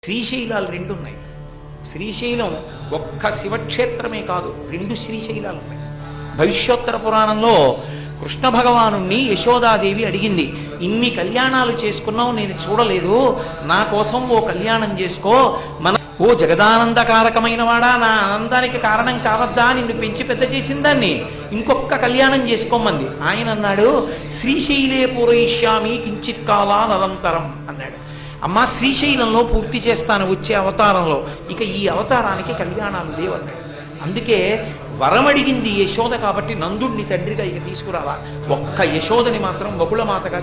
శ్రీశైలాలు రెండు ఉన్నాయి. శ్రీశైలం ఒక్క శివక్షేత్రమే కాదు, రెండు శ్రీశైలాలు ఉన్నాయి. భవిష్యోత్తర పురాణంలో కృష్ణ భగవాను యశోదాదేవి అడిగింది, ఇన్ని కళ్యాణాలు చేసుకున్నావు, నేను చూడలేదు, నా కోసం ఓ కళ్యాణం చేసుకో, ఓ జగదానందకారకమైన వాడా, నా ఆనందానికి కారణం కావద్దా, నిన్ను పెంచి పెద్ద చేసిన దాన్ని ఇంకొక కళ్యాణం చేసుకోమంది. ఆయన అన్నాడు, శ్రీశైలే పూరయిష్యామి కించిత్ కాలా నదంతరం అన్నాడు. అమ్మా, శ్రీశైలంలో పూర్తి చేస్తాను వచ్చే అవతారంలో, ఇక ఈ అవతారానికి కళ్యాణాలు లేవన్నాడు. అందుకే వరం అడిగింది యశోద కాబట్టి నందుడిని తండ్రిగా ఇక తీసుకురావా, ఒక్క యశోదని మాత్రం బహుళమాతగా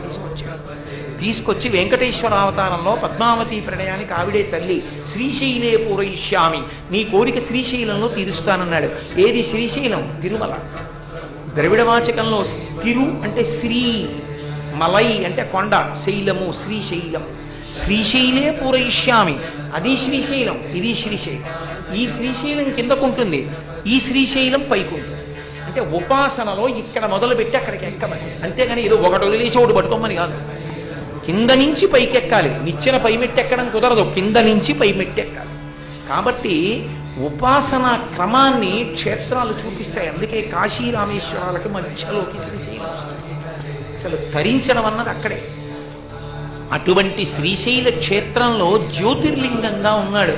తీసుకొచ్చి వెంకటేశ్వర అవతారంలో పద్మావతి ప్రణయానికి ఆవిడే తల్లి. శ్రీశైలే పూరయిష్యామి, నీ కోరిక శ్రీశైలంలో తీరుస్తానన్నాడు. ఏది శ్రీశైలం? తిరుమల. ద్రవిడవాచకంలో తిరు అంటే శ్రీ, మలై అంటే కొండ, శైలము శ్రీశైలం. శ్రీశైలే పూరయిష్యామి, అది శ్రీశైలం, ఇది శ్రీశైలం. ఈ శ్రీశైలం కిందకుంటుంది, ఈ శ్రీశైలం పైకుంటుంది. అంటే ఉపాసనలో ఇక్కడ మొదలుపెట్టి అక్కడికి ఎక్కమని, అంతేగాని ఏదో ఒకటి వదిలేసి ఒకటి పట్టుకోమని కాదు. కింద నుంచి పైకెక్కాలి, నిచ్చెన పైమెట్టెక్కడం కుదరదు, కింద నుంచి పైమెట్టెక్కాలి. కాబట్టి ఉపాసనా క్రమాన్ని క్షేత్రాలు చూపిస్తాయి. అందుకే కాశీ రామేశ్వరాలకి మధ్యలోకి శ్రీశైలం వస్తుంది. అసలు ధరించడం అన్నది అక్కడే. అటువంటి శ్రీశైల క్షేత్రంలో జ్యోతిర్లింగంగా ఉన్నాడు.